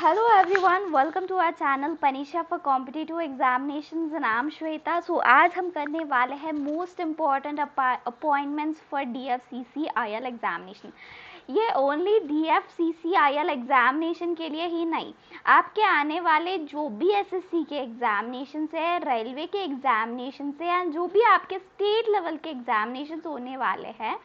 Hello everyone, welcome to our channel Panisha for Competitive Examinations and I'm Shweta. So आज हम करने वाले हैं most important appointments for DFCC IL examination. ये only DFCC IL examination के लिए ही नहीं, आपके आने वाले जो भी SSC के एग्जामिनेशन है, रेलवे के एग्जामिनेशन से या जो भी आपके स्टेट लेवल के एग्जामिनेशन होने वाले हैं,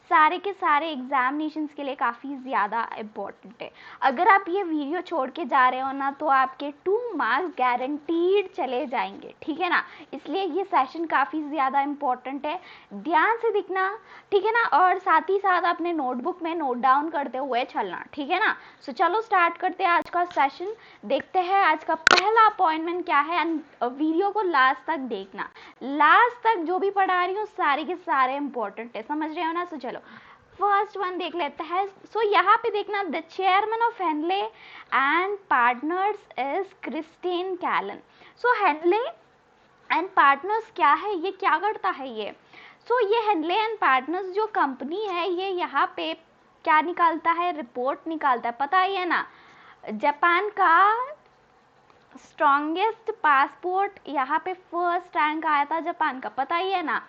सारे के सारे एग्जामिनेशंस के लिए काफ़ी ज़्यादा इम्पोर्टेंट है। अगर आप ये वीडियो छोड़ के जा रहे हो ना तो आपके 2 मार्क्स गारंटीड चले जाएंगे, ठीक है ना। इसलिए ये सेशन काफ़ी ज़्यादा इम्पोर्टेंट है, ध्यान से दिखना, ठीक है ना। और साथ ही साथ अपने नोटबुक में नोट डाउन करते हुए चलना, ठीक है ना। सो चलो स्टार्ट करते हैं आज का सेशन। देखते हैं आज का पहला अपॉइंटमेंट क्या है एंड वीडियो को लास्ट तक देखना। लास्ट तक जो भी पढ़ा रही हूँ सारे के सारे इंपॉर्टेंट है, समझ रहे हो ना। सो चलो फर्स्ट वन देख लेते हैं। सो यहाँ पे देखना, the chairman of Henle and partners is Christine कैलन। सो हेनले एंड पार्टनर्स क्या है, ये क्या करता है ये। सो ये हेनले एंड पार्टनर्स जो कंपनी है, ये यहाँ पे क्या निकालता है, रिपोर्ट निकालता है, पता ही है ना। जापान का स्ट्रॉन्गेस्ट पासपोर्ट, यहाँ पे फर्स्ट रैंक आया था जापान का, पता ही है ना।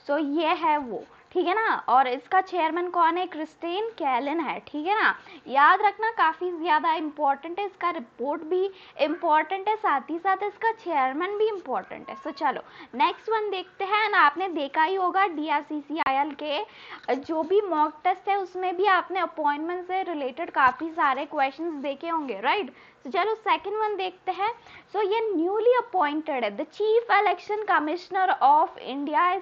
सो ये है वो, ठीक है ना। और इसका चेयरमैन कौन है, क्रिस्टीन कैलन है, ठीक है ना। याद रखना, काफ़ी ज़्यादा इम्पोर्टेंट है, इसका रिपोर्ट भी इम्पोर्टेंट है, साथ ही साथ इसका चेयरमैन भी इम्पोर्टेंट है। सो चलो नेक्स्ट वन देखते हैं। ना आपने देखा ही होगा DFCC IL के जो भी मॉक टेस्ट है उसमें भी आपने अपॉइंटमेंट से रिलेटेड काफ़ी सारे क्वेश्चंस देखे होंगे, राइट। तो चलो सेकंड वन देखते हैं। सो ये न्यूली अपॉइंटेड है, the chief election commissioner of India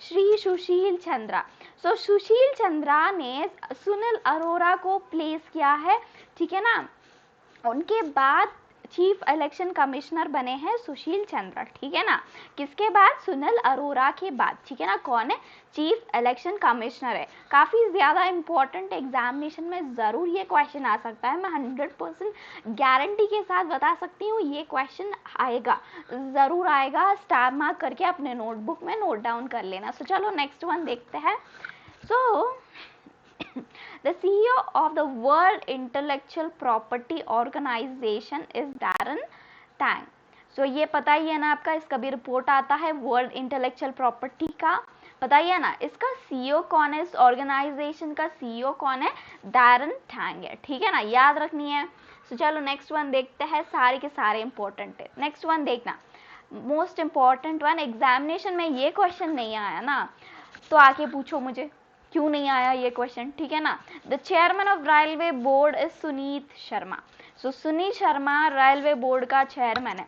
Shri Sushil Chandra. So Sushil Chandra ने सुनील अरोरा को प्लेस किया है, ठीक है ना। उनके बाद चीफ इलेक्शन कमिश्नर बने हैं सुशील चंद्रा, ठीक है ना। किसके बाद, सुनील अरोरा के बाद, ठीक है ना। कौन है, चीफ इलेक्शन कमिश्नर है। काफ़ी ज़्यादा इंपॉर्टेंट एग्जामिनेशन में ज़रूर ये क्वेश्चन आ सकता है, मैं 100% गारंटी के साथ बता सकती हूँ ये क्वेश्चन आएगा, ज़रूर आएगा। स्टार मार्क करके अपने नोटबुक में नोट डाउन कर लेना। सो चलो नेक्स्ट वन देखते हैं। सो The CEO of the World Intellectual Property Organization is Darren Tang. So ये पता ही है ना आपका, इसका भी रिपोर्ट आता है वर्ल्ड इंटेलेक्चुअल प्रॉपर्टी का, पता ही है ना। इसका CEO कौन है, इस ऑर्गेनाइजेशन का CEO कौन है, डैरन टैंग है, ठीक है ना, याद रखनी है। तो चलो नेक्स्ट वन देखते हैं, सारे के सारे इंपॉर्टेंट है। नेक्स्ट वन देखना, मोस्ट इंपॉर्टेंट वन, एग्जामिनेशन में ये क्वेश्चन नहीं आया ना तो आके पूछो मुझे क्यों नहीं आया ये क्वेश्चन, ठीक है ना। The chairman of railway board is Sunit Sharma. So Sunit Sharma railway board का चेयरमैन है।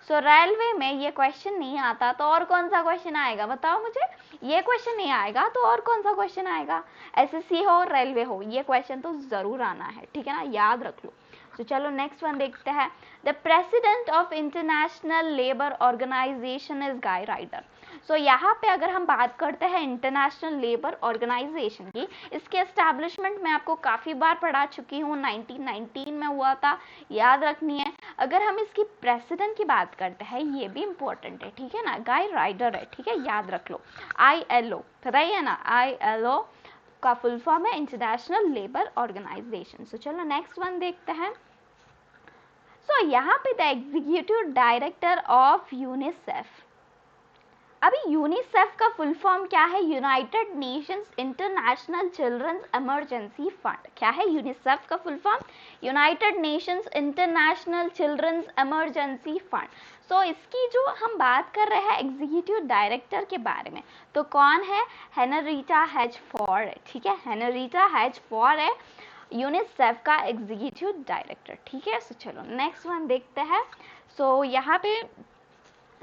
सो रेलवे में ये क्वेश्चन नहीं आता तो और कौन सा क्वेश्चन आएगा, बताओ मुझे। ये क्वेश्चन नहीं आएगा तो और कौन सा क्वेश्चन आएगा, SSC हो रेलवे हो, ये क्वेश्चन तो जरूर आना है, ठीक है ना, याद रख लो। तो चलो नेक्स्ट वन देखते हैं। The president of International Labour Organization is Guy Ryder. So यहाँ पे अगर हम बात करते हैं इंटरनेशनल लेबर ऑर्गेनाइजेशन की, इसके एस्टैब्लिशमेंट में आपको काफ़ी बार पढ़ा चुकी हूँ, 1919 में हुआ था, याद रखनी है। अगर हम इसकी प्रेसिडेंट की बात करते हैं, ये भी इम्पोर्टेंट है, ठीक है ना, गाय राइडर है, ठीक है, याद रख लो। ILO पता ही है ना, ILO का फुल फॉर्म है इंटरनेशनल लेबर ऑर्गेनाइजेशन। सो चलो नेक्स्ट वन देखते हैं। सो यहाँ पे the executive director of UNICEF, अभी यूनिसेफ का फुल फॉर्म क्या है, United Nations International Children's Emergency Fund. क्या है यूनिसेफ का full form, United Nations International Children's Emergency Fund. So इसकी जो हम बात कर रहे हैं एग्जीक्यूटिव डायरेक्टर के बारे में, तो कौन है, हेनरीटा हेज फॉर है, ठीक है, हेनरीटा हेज फॉर है यूनिसेफ का एग्जीक्यूटिव डायरेक्टर, ठीक है। सो चलो नेक्स्ट वन देखते हैं। सो यहाँ पे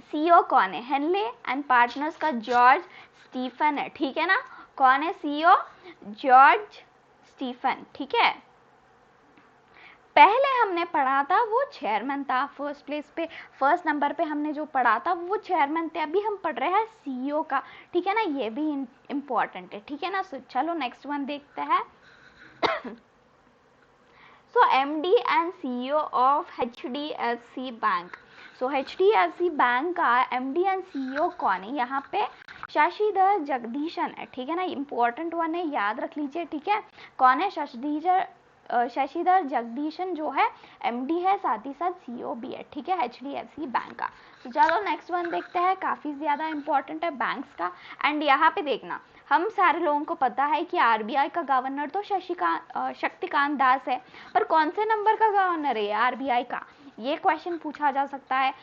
CEO कौन है, हेनले एंड पार्टनर्स का जॉर्ज स्टीफन है, ठीक है ना। कौन है CEO, जॉर्ज स्टीफन, ठीक है। पहले हमने पढ़ा था वो चेयरमैन था, फर्स्ट प्लेस पे, फर्स्ट नंबर पे हमने जो पढ़ा था वो चेयरमैन थे। अभी हम पढ़ रहे हैं CEO का, ठीक है ना, ये भी इम्पोर्टेंट है, ठीक है ना। सो चलो नेक्स्ट वन देखते हैं। So MD and CEO of HDFC bank. So HDFC bank का MD एंड CEO कौन है, यहाँ पे शशिधर जगदीशन है, ठीक है ना, इंपॉर्टेंट वन है, याद रख लीजिए, ठीक है। कौन है, शशिधर शशिधर जगदीशन जो है MD है, साथ ही साथ CEO भी है, ठीक है, HDFC बैंक का। तो चलो नेक्स्ट वन देखते हैं, काफी ज्यादा इंपॉर्टेंट है बैंक्स का। एंड यहाँ पे देखना, हम सारे लोगों को पता है कि RBI का गवर्नर तो शक्तिकांत दास है, पर कौन से नंबर का गवर्नर है RBI का, ये क्वेश्चन पूछा जा सकता है।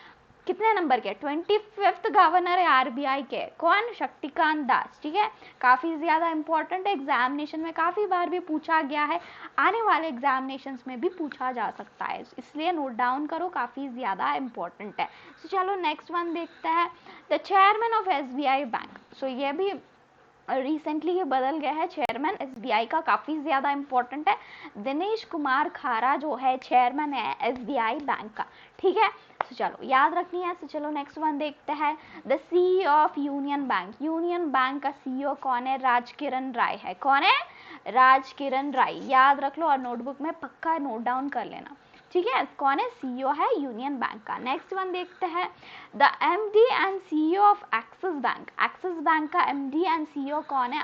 कितने नंबर के? 25th गवर्नर है RBI के, कौन? शक्तिकांत दास, ठीक है। काफी ज्यादा इंपॉर्टेंट है, एग्जामिनेशन में काफी बार भी पूछा गया है, आने वाले एग्जामिनेशंस में भी पूछा जा सकता है, इसलिए नोट डाउन करो, काफी ज्यादा इंपॉर्टेंट है। तो चलो नेक्स्ट वन देखते हैं, the chairman of SBI bank. So ये भी रिसेंटली ये बदल गया है, चेयरमैन SBI का, काफी ज्यादा इंपॉर्टेंट है। दिनेश कुमार खारा जो है चेयरमैन है SBI बैंक का, ठीक है। तो चलो याद रखनी है। तो चलो नेक्स्ट वन देखते हैं, the CEO of union bank. Union bank का CEO कौन है? राजकिरण राय है। कौन है? राजकिरण राय, याद रख लो और नोटबुक में पक्का नोट डाउन कर लेना, ठीक है। कौन है? CEO है यूनियन बैंक का। नेक्स्ट वन देखते हैं, the MD and CEO of axis bank. Axis bank का MD एंड CEO कौन है?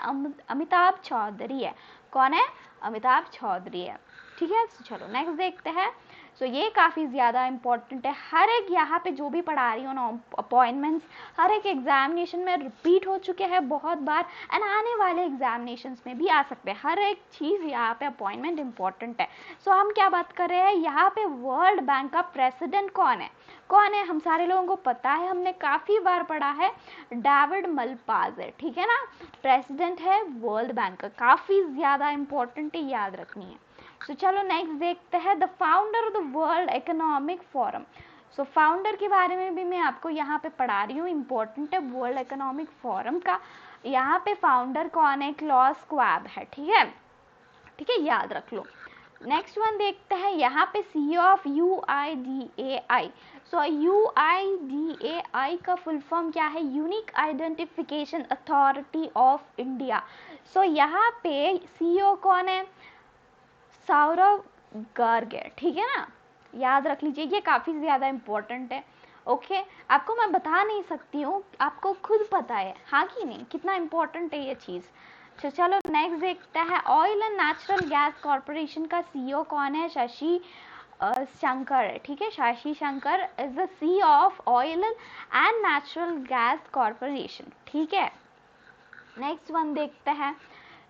अमिताभ चौधरी है। कौन है? अमिताभ चौधरी है, ठीक है। चलो नेक्स्ट देखते हैं। सो ये काफ़ी ज़्यादा इंपॉर्टेंट है, हर एक यहाँ पे जो भी पढ़ा रही हूँ ना, अपॉइंटमेंट्स हर एक एग्जामिनेशन में रिपीट हो चुके हैं बहुत बार, एंड आने वाले एग्जामिनेशंस में भी आ सकते हैं, हर एक चीज़ यहाँ पे अपॉइंटमेंट इंपॉर्टेंट है। सो हम क्या बात कर रहे हैं यहाँ पे, वर्ल्ड बैंक का प्रेसिडेंट कौन है? कौन है? हम सारे लोगों को पता है, हमने काफ़ी बार पढ़ा है, डेविड मलपास है, ठीक है ना, प्रेसिडेंट है वर्ल्ड बैंक का, काफ़ी ज़्यादा इंपॉर्टेंट है, याद रखनी है। तो चलो नेक्स्ट देखते हैं, the founder of the world economic forum. So founder के बारे में भी मैं आपको यहाँ पे पढ़ा रही हूँ, इंपॉर्टेंट है वर्ल्ड इकोनॉमिक फोरम का। यहाँ पे फाउंडर कौन है? क्लॉस श्वाब है, ठीक है, ठीक है, याद रख लो। नेक्स्ट वन देखते हैं, यहाँ पे CEO ऑफ UIDAI। सो UIDAI का फुल फॉर्म क्या है? Unique Identification Authority of India. So यहाँ पे CEO कौन है? सौरव गर्ग है, ठीक है ना, याद रख लीजिए, ये काफ़ी ज़्यादा इंपॉर्टेंट है। ओके, आपको मैं बता नहीं सकती हूँ, आपको खुद पता है, हाँ कि नहीं, कितना इंपॉर्टेंट है ये चीज़। तो चलो नेक्स्ट देखते हैं, oil and natural gas corporation का CEO कौन है? शशि शंकर है, ठीक है, Shashi Shankar is the CEO of oil and natural gas corporation, ठीक है। नेक्स्ट वन देखते हैं,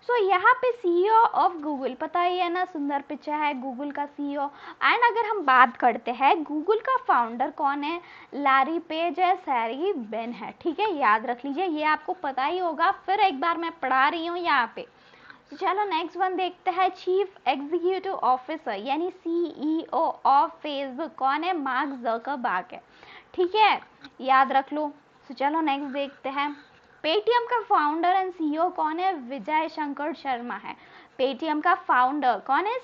सो यहाँ पे CEO ऑफ गूगल, पता ही है ना, सुंदर पिचाई है गूगल का CEO। एंड अगर हम बात करते हैं गूगल का फाउंडर कौन है? लैरी पेज है, सैरी बेन है, ठीक है, याद रख लीजिए, ये आपको पता ही होगा, फिर एक बार मैं पढ़ा रही हूँ यहाँ पे। तो चलो नेक्स्ट वन देखते हैं, चीफ एग्जीक्यूटिव ऑफिसर यानी CEO ऑफ फेसबुक कौन है? मार्क जकरबर्ग है, ठीक है, याद रख लो। तो चलो नेक्स्ट देखते हैं, पेटीएम का फाउंडर एंड CEO कौन है? विजय शंकर शर्मा है। पेटीएम का फाउंडर कौन है?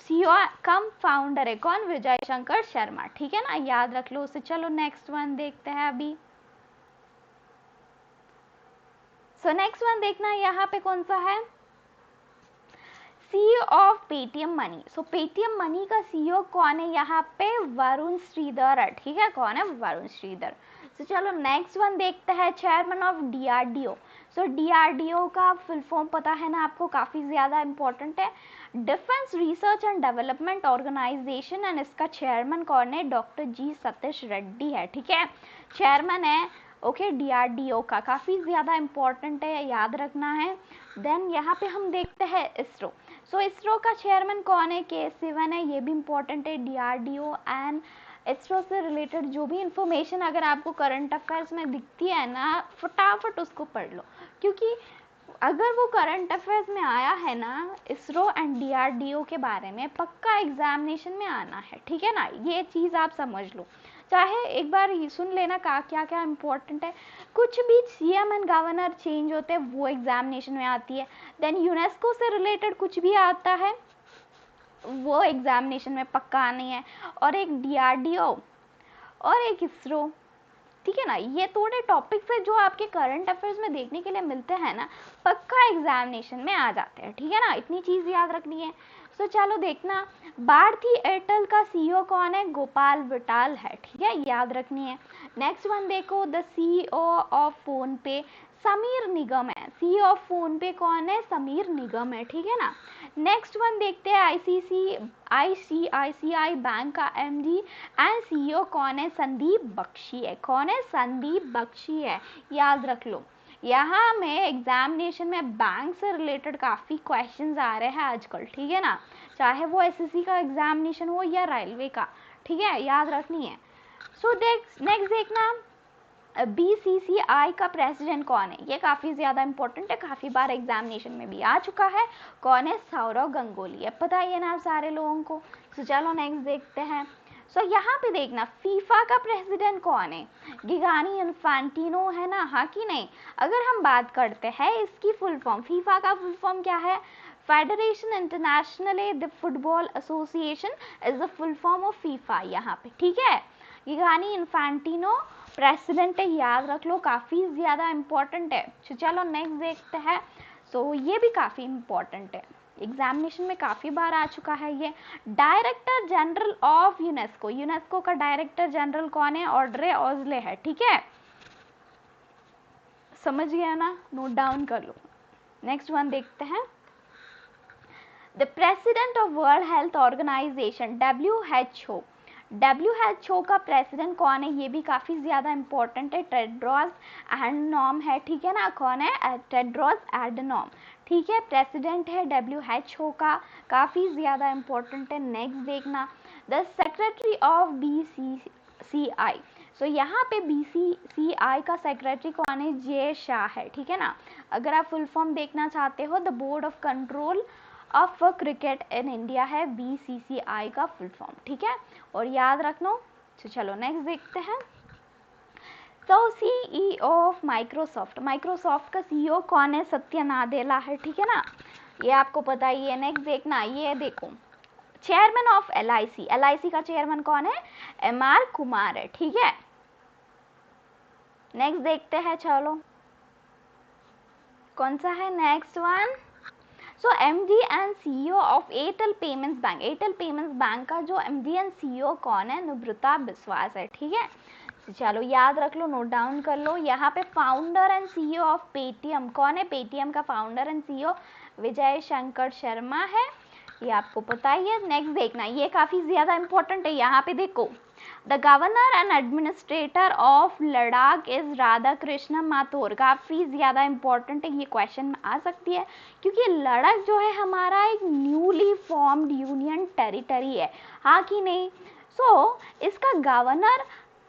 CEO कम फाउंडर है कौन? विजय शंकर शर्मा, ठीक है ना, याद रख लो उसे। चलो नेक्स्ट वन देखते हैं अभी। सो नेक्स्ट वन देखना यहाँ पे कौन सा है, CEO of Paytm money. So Paytm money का CEO कौन है? यहाँ पे वरुण श्रीधर है, ठीक है, कौन है? वरुण श्रीधर। तो चलो नेक्स्ट वन देखते हैं, chairman of DRDO। So DRDO का फुल फॉर्म पता है ना आपको, काफ़ी ज़्यादा इंपॉर्टेंट है, defence research and development organisation, and इसका चेयरमैन कौन है? डॉक्टर G सतीश रेड्डी है, ठीक है, चेयरमैन है, ओके, DRDO का, काफ़ी ज़्यादा इंपॉर्टेंट है, याद रखना है। देन यहाँ पे हम देखते हैं इसरो। सो इसरो का चेयरमैन कौन है? K Sivan है, ये भी इंपॉर्टेंट है। DRDO एंड इसरो से रिलेटेड जो भी इंफॉर्मेशन अगर आपको करंट अफेयर्स में दिखती है ना, फटाफट उसको पढ़ लो, क्योंकि अगर वो करंट अफेयर्स में आया है ना, इसरो एंड DRDO के बारे में, पक्का एग्जामिनेशन में आना है, ठीक है ना, ये चीज़ आप समझ लो, चाहे एक बार ही सुन लेना का क्या क्या इंपॉर्टेंट है। कुछ भी CM एंड गवर्नर चेंज होते हैं वो एग्जामिनेशन में आती है। देन यूनेस्को से रिलेटेड कुछ भी आता है वो एग्जामिनेशन में पक्का आनी है, और एक DRDO और एक इसरो, ठीक है ना, ये थोड़े टॉपिक्स है जो आपके करंट अफेयर्स में देखने के लिए मिलते हैं ना, पक्का एग्जामिनेशन में आ जाते हैं, ठीक है ना, इतनी चीज़ याद रखनी है। तो चलो देखना, भारती एयरटेल का CEO कौन है? गोपाल विटाल है, ठीक है, याद रखनी है। नेक्स्ट वन देखो, द CEO ऑफ फोन पे। समीर निगम है। सीईओ ऑफ फोन पे कौन है? समीर निगम है, ठीक है ना। नेक्स्ट वन देखते हैं, आईसीआईसीआई बैंक का एमडी एंड सीईओ कौन है? संदीप बख्शी है। कौन है? संदीप बख्शी है, याद रख लो। यहाँ में एग्जामिनेशन में बैंक से रिलेटेड काफी क्वेश्चंस आ रहे हैं आजकल, ठीक है ना, चाहे वो एसएससी का एग्जामिनेशन हो या रेलवे का, ठीक है, याद रखनी है। सो नेक्स्ट देखना, बीसीसीआई का प्रेसिडेंट कौन है? ये काफी ज्यादा इंपॉर्टेंट है, काफी बार एग्जामिनेशन में भी आ चुका है। कौन है? सौरव गांगुली है। पता ही है ना सारे लोगों को। तो चलो नेक्स्ट देखते हैं। सो यहाँ पे देखना, फीफा का प्रेसिडेंट कौन है? गिगानी इन्फांटिनो है ना, हाँ कि नहीं? अगर हम बात करते हैं इसकी फुल फॉर्म, फीफा का फुल फॉर्म क्या है? Federation international the football association is the full form of FIFA यहाँ पे, ठीक है। गिगानी इन्फांटिनो प्रेसिडेंट है, याद रख लो, काफी ज्यादा इंपॉर्टेंट है। चलो नेक्स्ट देखते हैं। सो ये भी काफी इंपॉर्टेंट है, एग्जामिनेशन में काफी बार आ चुका है ये। Director general of UNESCO, UNESCO का डायरेक्टर जनरल कौन है? ऑड्रे ऑजले है, ठीक है, समझ गया ना, नोट डाउन कर लो। नेक्स्ट वन देखते हैं, the president of world health organisation WHO, WHO का प्रेसिडेंट कौन है? ये भी काफी ज्यादा इंपॉर्टेंट है, टेड्रोस एडनॉम है, ठीक है ना। कौन है? टेड्रोस एडनॉम, ठीक है, प्रेसिडेंट है WHO का, काफी ज्यादा इंपॉर्टेंट है। नेक्स्ट देखना, द सेक्रेटरी ऑफ BCCI, सो यहाँ पे BCCI का सेक्रेटरी कौन है? जे शाह है, ठीक है ना। अगर आप फुल फॉर्म देखना चाहते हो, the board of control of cricket in India है BCCI का फुल फॉर्म, ठीक है, और याद रख लो। तो चलो नेक्स्ट देखते हैं। तो CEO ऑफ माइक्रोसॉफ्ट, माइक्रोसॉफ्ट का CEO कौन है? सत्या नादेला है, ठीक है ना, ये आपको पता ही है। नेक्स्ट देखना, ये देखो, चेयरमैन ऑफ LIC, LIC का चेयरमैन कौन है? MR कुमार है, ठीक है। नेक्स्ट देखते हैं, चलो कौन सा है next one. So MD and CEO of Airtel payments bank, Airtel payments bank का जो MD एंड CEO कौन है? निवृत्ता बिस्वास है, ठीक है। चलो याद रख लो, नोट डाउन कर लो। यहाँ पे founder and CEO of Paytm कौन है? पेटीएम का founder and CEO Vijay Shankar Sharma है, ये आपको पता ही है। नेक्स्ट देखना, ये काफी ज्यादा इंपॉर्टेंट है, यहाँ पे देखो, the governor and administrator of Ladakh is Radha Krishna Mathur, काफी ज्यादा इंपॉर्टेंट है, ये क्वेश्चन में आ सकती है, क्योंकि लद्दाख जो है हमारा एक न्यूली फॉर्म्ड यूनियन टेरिटरी है, हाँ कि नहीं। सो इसका गवर्नर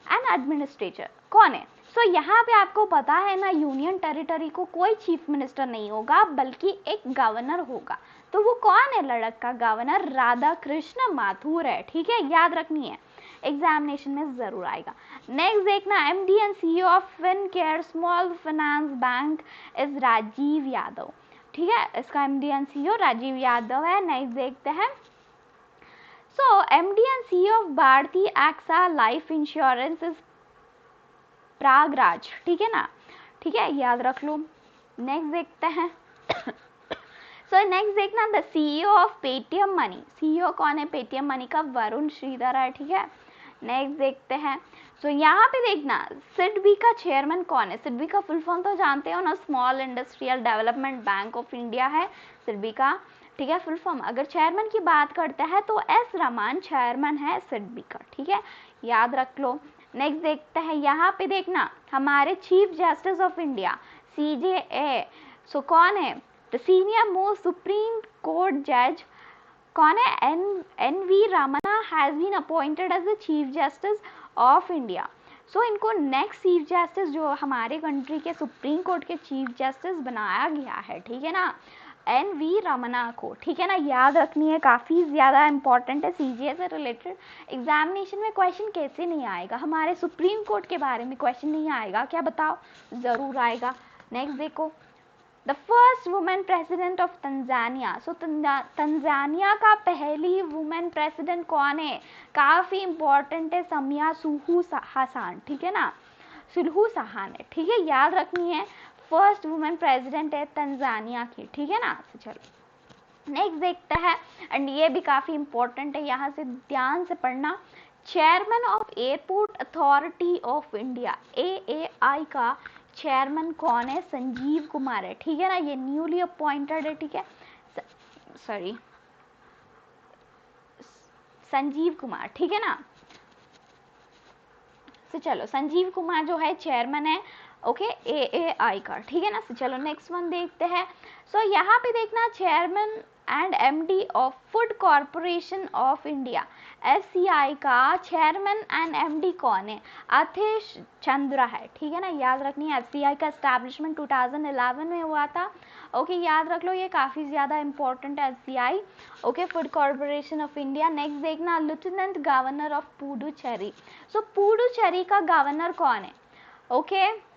एंड एडमिनिस्ट्रेटर कौन है? सो यहाँ पे आपको पता है ना, यूनियन टेरिटरी को कोई चीफ मिनिस्टर नहीं होगा, बल्कि एक गवर्नर होगा। तो वो कौन है? लद्दाख का गवर्नर राधा कृष्ण माथुर है, ठीक है, याद रखनी है, एग्जामिनेशन में जरूर आएगा। नेक्स्ट देखना, MD and CEO of Fincare small finance bank is Rajiv Yadav, ठीक है, इसका MD and CEO Rajiv Yadav है। नेक्स्ट देखते हैं, so MD and CEO of Bharti Axa life insurance is Parag Raja, ठीक है ना, ठीक है, याद रख लो। नेक्स्ट देखते हैं, सो नेक्स्ट देखना, the CEO of Paytm money, CEO कौन है? पेटीएम मनी का वरुण श्रीधर है, ठीक है। नेक्स्ट देखते हैं, सो यहाँ पे देखना, सिडबी का चेयरमैन कौन है? सिडबी का फुल फॉर्म तो जानते हो ना, small industrial development bank of India है सिडबी का, ठीक है, फुल फॉर्म। अगर चेयरमैन की बात करते हैं तो S रमान चेयरमैन है सिडबी का, ठीक है, याद रख लो। नेक्स्ट देखते हैं, यहाँ पे देखना, हमारे chief justice of India CJA, so कौन है? The senior most supreme court जज कौन है? NV Ramana has been appointed as the chief justice of India. So इनको नेक्स्ट चीफ जस्टिस जो हमारे कंट्री के सुप्रीम कोर्ट के चीफ जस्टिस बनाया गया है, ठीक है ना, NV रमना को, ठीक है ना, याद रखनी है, काफी ज्यादा इंपॉर्टेंट है, CJA से रिलेटेड। एग्जामिनेशन में क्वेश्चन कैसे नहीं आएगा? हमारे सुप्रीम कोर्ट के बारे में क्वेश्चन नहीं आएगा क्या? बताओ, जरूर आएगा। नेक्स्ट देखो, the first women president of Tanzania, so Tanzania का पहली वुमेन प्रेसिडेंट कौन है? काफी इंपॉर्टेंट है, समिया सुलहू हसन, ठीक है ना, सुलहू सहान है, ठीक है, याद रखनी है, फर्स्ट वुमेन प्रेसिडेंट है तंजानिया की, ठीक है ना। चलो नेक्स्ट देखते हैं, एंड ये भी काफी इंपॉर्टेंट है, यहाँ से ध्यान से पढ़ना, chairman of airport authority of India AAI का चेयरमैन कौन है? संजीव कुमार है, ठीक है ना, ये न्यूली अपॉइंटेड है, ठीक है, सॉरी संजीव कुमार, ठीक है ना। तो चलो संजीव कुमार जो है चेयरमैन है, ओके, AAI का, ठीक है ना। तो चलो नेक्स्ट वन देखते हैं। सो यहाँ पे देखना, chairman and MD of food corporation of India, FCI का चेयरमैन एंड MD कौन है? अवधेश चंद्रा है, ठीक है ना, याद रखनी है। FCI का एस्टैब्लिशमेंट 2011 में हुआ था, ओके, याद रख लो, ये काफी ज्यादा इंपॉर्टेंट है FCI, okay, food corporation of India. Next देखना, लेफ्टिनेंट गवर्नर ऑफ पुडुचेरी। सो पुडुचेरी का गवर्नर कौन है? ओके,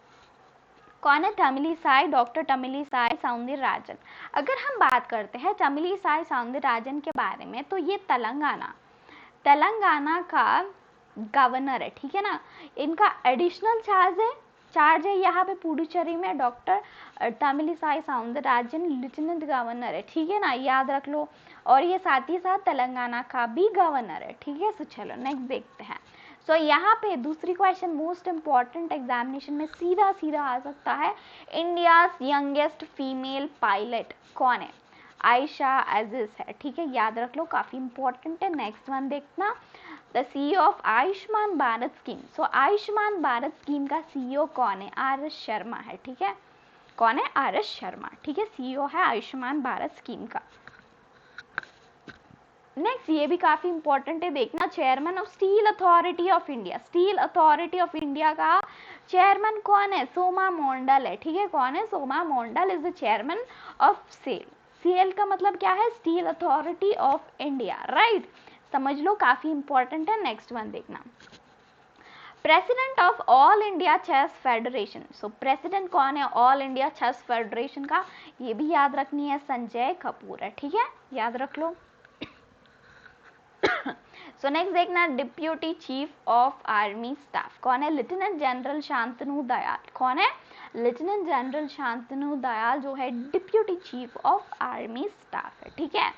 कौन है? तमिलिसाई, डॉक्टर तमिलिसाई सौंदरराजन। अगर हम बात करते हैं तमिलिसाई सौंदरराजन के बारे में, तो ये तेलंगाना का गवर्नर है, ठीक है ना। इनका एडिशनल चार्ज है यहाँ पे पुडुचेरी में, doctor Tamilisai Soundararajan lieutenant governor है, ठीक है ना, याद रख लो। और ये साथ ही साथ तेलंगाना का भी गवर्नर है, ठीक है। सो चलो नेक्स्ट देखते हैं। सो यहाँ पे दूसरी क्वेश्चन मोस्ट इंपॉर्टेंट, एग्जामिनेशन में सीधा आ सकता है, इंडियाज यंगेस्ट फीमेल पायलट कौन है? आयशा अजीज है, ठीक है, याद रख लो, काफी इंपॉर्टेंट है। नेक्स्ट वन देखना, the CEO of Ayushman Bharat scheme. So Ayushman Bharat scheme का CEO कौन है? RS शर्मा है, ठीक है, कौन है? RS शर्मा, ठीक है, CEO है आयुष्मान भारत स्कीम का। नेक्स्ट ये भी काफी इंपॉर्टेंट है, देखना, chairman of steel authority of India. Steel authority of India का चेयरमैन कौन है? सोमा मोंडल है, ठीक है, कौन है? Soma Mondal is the chairman of SAIL. SAIL का मतलब क्या है? Steel authority of India, right, समझ लो, काफी इंपॉर्टेंट है। नेक्स्ट वन देखना, president of all India chess federation. So president कौन है ऑल इंडिया चेस फेडरेशन का? ये भी याद रखनी है, संजय कपूर है, ठीक है, याद रख लो। सो नेक्स्ट देखना, deputy chief of army staff कौन है? Lieutenant general Shantanu Dayal. कौन है? लेफ्टिनेंट जनरल शांतनु दयाल जो है deputy chief of army staff है, ठीक है।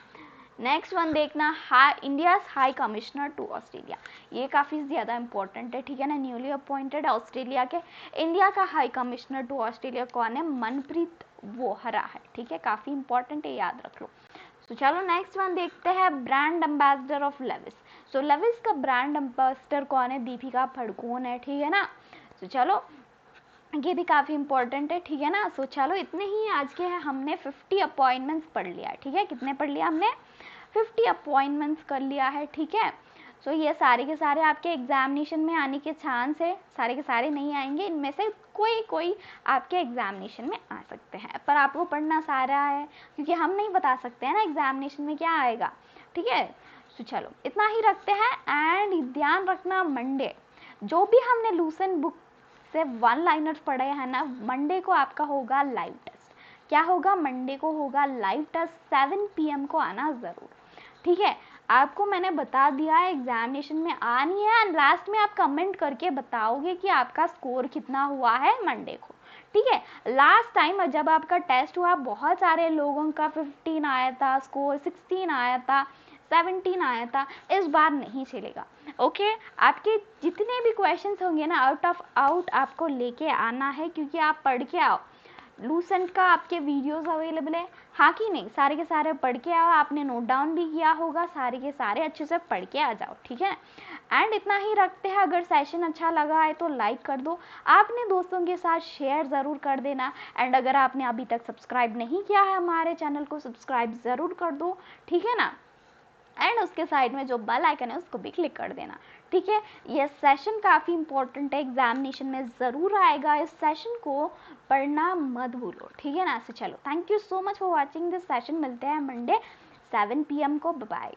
नेक्स्ट वन देखना, India high commissioner to Australia. ये काफी ज्यादा इंपॉर्टेंट है, ठीक है ना, न्यूली अपॉइंटेड ऑस्ट्रेलिया के इंडिया का हाई कमिश्नर टू ऑस्ट्रेलिया कौन है? मनप्रीत वोहरा है, ठीक है, काफी इंपॉर्टेंट है, याद रख लो। तो चलो नेक्स्ट वन देखते हैं, brand ambassador of Levi's. So Levi's का ब्रांड एम्बेसडर कौन है? दीपिका पादुकोण है, ठीक है ना। तो चलो ये भी काफी इंपॉर्टेंट है, ठीक है ना। सो चलो इतने ही आज के हैं, हमने 50 अपॉइंटमेंट्स पढ़ लिया है, ठीक है, कितने पढ़ लिया हमने? 50 अपॉइंटमेंट्स कर लिया है, ठीक है। सो ये सारे के सारे आपके एग्जामिनेशन में आने के चांस है, सारे के सारे नहीं आएंगे, इनमें से कोई आपके एग्जामिनेशन में आ सकते हैं, पर आपको पढ़ना सारा है, क्योंकि हम नहीं बता सकते हैं ना एग्जामिनेशन में क्या आएगा, ठीक है। तो चलो इतना ही रखते हैं, एंड ध्यान रखना, मंडे जो भी हमने लूसेंट बुक से 1 लाइनर्स पढ़े हैं ना, मंडे को आपका होगा लाइव टेस्ट। क्या होगा? मंडे को होगा लाइव टेस्ट, 7 PM को आना जरूर, ठीक है। आपको मैंने बता दिया है एग्जामिनेशन में आनी है, एंड लास्ट में आप कमेंट करके बताओगे कि आपका स्कोर कितना हुआ है मंडे को, ठीक है। लास्ट टाइम जब आपका टेस्ट हुआ, बहुत सारे लोगों का 15 आया था स्कोर, 16 आया था, 17 आया था, इस बार नहीं चलेगा, ओके। आपके जितने भी क्वेश्चंस होंगे ना, आउट ऑफ आउट आपको लेके आना है, क्योंकि आप पढ़ के आओ, लूसेंट का आपके वीडियोस अवेलेबल है, हाँ कि नहीं? सारे के सारे पढ़ के आओ, आपने नोट डाउन भी किया होगा, सारे के सारे अच्छे से पढ़ के आ जाओ, ठीक है। एंड इतना ही रखते हैं, अगर सेशन अच्छा लगा है तो लाइक कर दो, आपने दोस्तों के साथ शेयर ज़रूर कर देना, एंड अगर आपने अभी तक सब्सक्राइब नहीं किया है हमारे चैनल को, सब्सक्राइब ज़रूर कर दो, ठीक है ना। एंड उसके साइड में जो बेल आइकन है उसको भी क्लिक कर देना, ठीक है। ये सेशन काफ़ी इंपॉर्टेंट है, एग्जामिनेशन में ज़रूर आएगा, इस सेशन को पढ़ना मत भूलो, ठीक है ना। तो चलो, thank you so much for watching this session, मिलते हैं मंडे 7 PM को, बाय बाय।